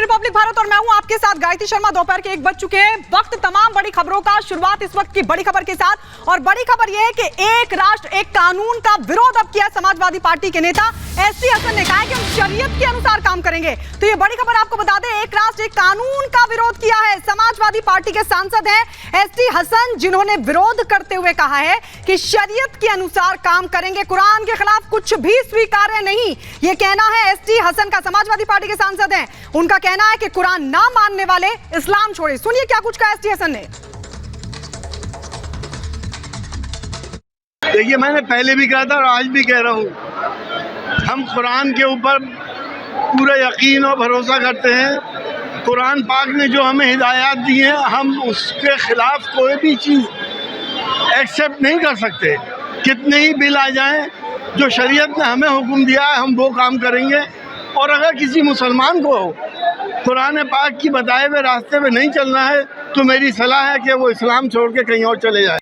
Republic Bharat और मैं हूं आपके साथ गायत्री शर्मा। दोपहर के 1 बज चुके हैं। वक्त तमाम बड़ी खबरों का। शुरुआत इस वक्त की बड़ी खबर के साथ, और बड़ी खबर यह है कि एक राष्ट्र एक कानून का विरोध अब किया समाजवादी पार्टी के नेता एसटी हसन ने। कहा है कि हम शरीयत के अनुसार काम करेंगे। तो ये बड़ी खबर आपको बता दें, एक राष्ट्र एक कानून का विरोध किया है। समाजवादी पार्टी के सांसद हैं एसटी हसन, जिन्होंने विरोध करते हुए कहा है कि शरीयत के अनुसार काम करेंगे, कुरान के खिलाफ कुछ भी स्वीकार्य नहीं। ये कहना है एसटी हसन का। समाजवादी पार्टी के सांसद हैं, उनका कहना है कि कुरान ना मानने वाले इस्लाम छोड़े। सुनिए क्या कुछ कहा एसटी हसन ने। देखिए, मैंने पहले भी कहा था और आज भी कह रहा हूँ, हम कुरान के ऊपर पूरा यकीन और भरोसा करते हैं। कुरान पाक ने जो हमें हिदायत दी है, हम उसके खिलाफ कोई भी चीज़ एक्सेप्ट नहीं कर सकते। कितने ही बिल आ जाएं, जो शरीयत ने हमें हुक्म दिया है हम वो काम करेंगे। और अगर किसी मुसलमान को कुरान पाक की बताए हुए रास्ते में नहीं चलना है तो मेरी सलाह है कि वो इस्लाम छोड़ के कहीं और चले जाए।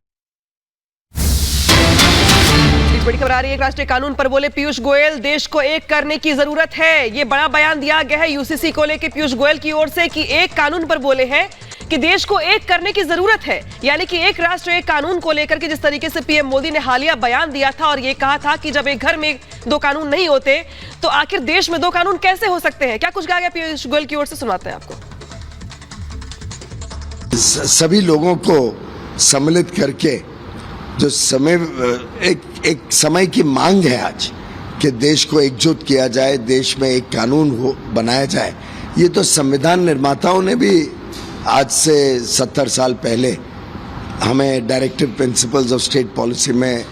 बड़ी खबर आ रही है, एक राष्ट्रीय कानून पर बोले पीयूष गोयल, देश को एक करने की जरूरत है। ये बड़ा बयान दिया गया है यूसीसी को लेकर पीयूष गोयल की ओर से कि एक कानून पर बोले हैं कि देश को एक करने की जरूरत है। यानी कि एक राष्ट्र एक कानून को लेकर के जिस तरीके से पीएम मोदी ने हालिया बयान दिया था और ये कहा था कि जब एक घर में 2 कानून नहीं होते तो आखिर देश में 2 कानून कैसे हो सकते हैं। क्या कुछ कहा गया पीयूष गोयल की ओर से, सुनाते हैं आपको। सभी लोगों को सम्मिलित करके जो एक समय की मांग है आज कि देश को एकजुट किया जाए, देश में एक कानून बनाया जाए। ये तो संविधान निर्माताओं ने भी आज से 70 साल पहले हमें directive principles of state policy में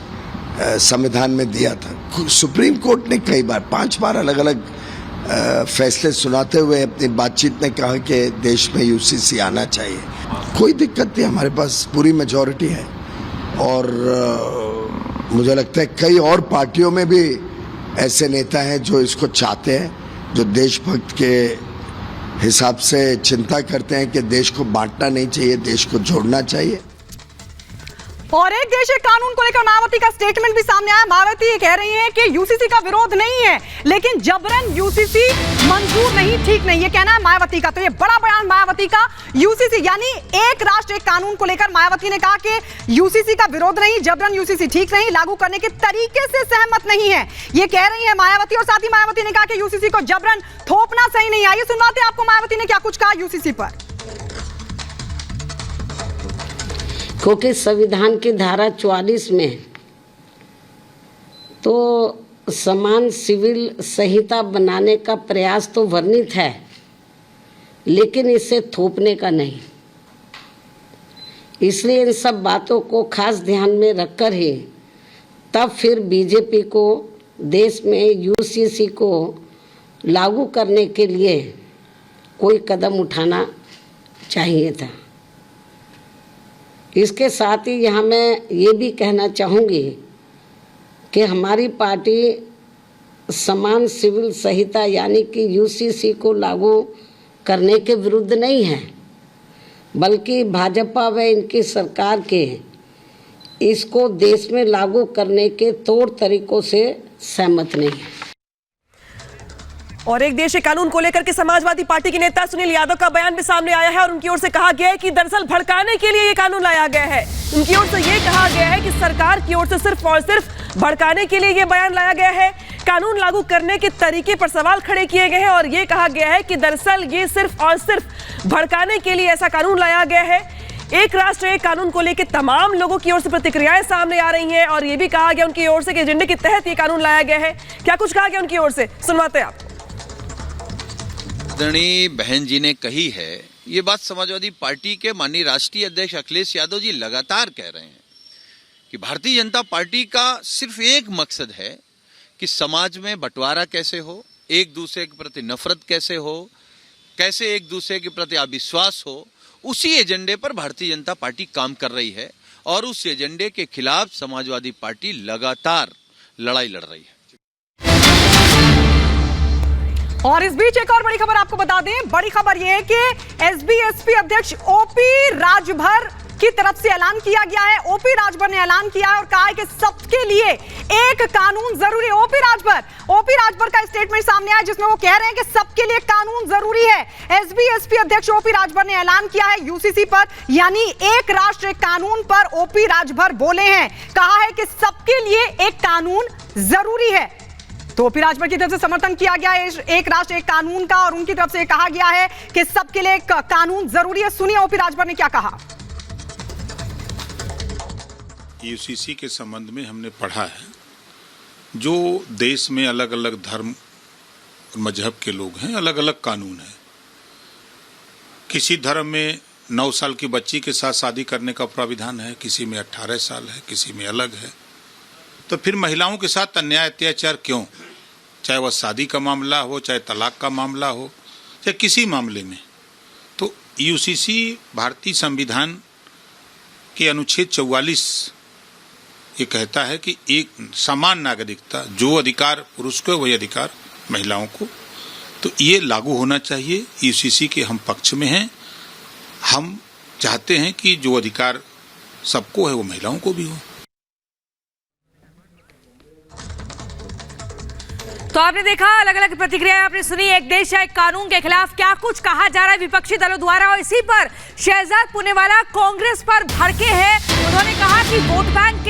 संविधान में दिया था। सुप्रीम कोर्ट ने कई बार 5 बार अलग अलग फैसले सुनाते हुए अपनी बातचीत में कहा कि देश में यूसीसी आना चाहिए। कोई दिक्कत नहीं, हमारे पास पूरी मेजॉरिटी है। और मुझे लगता है कई और पार्टियों में भी ऐसे नेता हैं जो इसको चाहते हैं, जो देशभक्त के हिसाब से चिंता करते हैं कि देश को बांटना नहीं चाहिए, देश को जोड़ना चाहिए। और एक देश एक कानून को लेकर मायावती का स्टेटमेंट भी सामने आया। मायावती ये कह रही हैं कि यूसीसी का विरोध नहीं है, लेकिन जबरन यूसीसी मंजूर नहीं, ठीक नहीं, ये कहना है मायावती का। तो ये बड़ा बयान मायावती का। यूसीसी यानी एक राष्ट्र एक कानून को लेकर मायावती ने कहा कि यूसीसी का विरोध नहीं, जबरन यूसीसी ठीक नहीं, लागू करने के तरीके से सहमत नहीं है, ये कह रही है मायावती। और साथ ही मायावती ने कहा कि यूसीसी को जबरन थोपना सही नहीं। आइए सुनवाते हैं आपको मायावती ने क्या कुछ कहा यूसीसी पर। क्योंकि संविधान की धारा 44 में तो समान सिविल संहिता बनाने का प्रयास तो वर्णित है, लेकिन इसे थोपने का नहीं। इसलिए इन सब बातों को खास ध्यान में रखकर ही तब फिर बीजेपी को देश में यूसीसी को लागू करने के लिए कोई कदम उठाना चाहिए था। इसके साथ ही यहाँ मैं ये भी कहना चाहूँगी कि हमारी पार्टी समान सिविल संहिता यानी कि यूसीसी को लागू करने के विरुद्ध नहीं है, बल्कि भाजपा व इनकी सरकार के इसको देश में लागू करने के तौर तरीकों से सहमत नहीं है। और एक देश एक कानून को लेकर के समाजवादी पार्टी के नेता सुनील यादव का बयान भी सामने आया है और उनकी ओर से कहा गया है कि दरअसल भड़काने के लिए ये कानून लाया गया है। उनकी ओर से ये कहा गया है कि सरकार की ओर से सिर्फ और सिर्फ भड़काने के लिए ये बयान लाया गया है। कानून लागू करने के तरीके पर सवाल खड़े किए गए हैं और ये कहा गया है कि दरअसल ये सिर्फ और सिर्फ भड़काने के लिए ऐसा कानून लाया गया है। एक राष्ट्र एक कानून को लेकर तमाम लोगों की ओर से प्रतिक्रियाएं सामने आ रही हैं और ये भी कहा गया उनकी ओर से कि एजेंडे के तहत ये कानून लाया गया है। क्या कुछ कहा गया उनकी ओर से, सुनवाते हैं आप। आदरणीय बहन जी ने कही है, ये बात समाजवादी पार्टी के माननीय राष्ट्रीय अध्यक्ष अखिलेश यादव जी लगातार कह रहे हैं कि भारतीय जनता पार्टी का सिर्फ एक मकसद है कि समाज में बंटवारा कैसे हो, एक दूसरे के प्रति नफरत कैसे हो, कैसे एक दूसरे के प्रति अविश्वास हो। उसी एजेंडे पर भारतीय जनता पार्टी काम कर रही है और उस एजेंडे के खिलाफ समाजवादी पार्टी लगातार लड़ाई लड़ रही है। और इस बीच एक और बड़ी खबर आपको बता दें। बड़ी खबर यह है कि एसबी-एसपी अध्यक्ष ओपी राजभर की तरफ से ऐलान किया गया है। ओपी राजभर ने ऐलान किया है और कहा है कि सबके लिए एक कानून जरूरी है। ओपी राजभर का स्टेटमेंट सामने आया जिसमें वो कह रहे हैं कि सबके लिए कानून जरूरी है। एसबी-एसपी अध्यक्ष ओपी राजभर ने ऐलान किया है यूसीसी पर, यानी एक राष्ट्र एक कानून पर ओपी राजभर बोले हैं, कहा है कि सबके लिए एक कानून जरूरी है। तो ओपी राजभर की तरफ से समर्थन किया गया है एक राष्ट्र एक कानून का और उनकी तरफ से कहा गया है कि सबके लिए एक कानून जरूरी है। सुनिए ओपी राजभर ने क्या कहा। यूसीसी के संबंध में हमने पढ़ा है, जो देश में अलग अलग धर्म और मजहब के लोग हैं, अलग अलग कानून है। किसी धर्म में 9 साल की बच्ची के साथ शादी करने का प्राविधान है, किसी में 18 साल है, किसी में अलग है। तो फिर महिलाओं के साथ अन्याय अत्याचार क्यों? चाहे वह शादी का मामला हो, चाहे तलाक का मामला हो, चाहे किसी मामले में। तो यूसीसी भारतीय संविधान के अनुच्छेद 44 ये कहता है कि एक समान नागरिकता, जो अधिकार पुरुष को वही अधिकार महिलाओं को, तो ये लागू होना चाहिए। यूसीसी के हम पक्ष में हैं। हम चाहते हैं कि जो अधिकार सबको है वो महिलाओं को भी हो। तो आपने देखा, अलग अलग प्रतिक्रियाएं आपने सुनी। एक देश एक कानून के खिलाफ क्या कुछ कहा जा रहा है विपक्षी दलों द्वारा, और इसी पर शहजाद पूनेवाला कांग्रेस पर भड़के हैं। उन्होंने कहा कि वोट बैंक के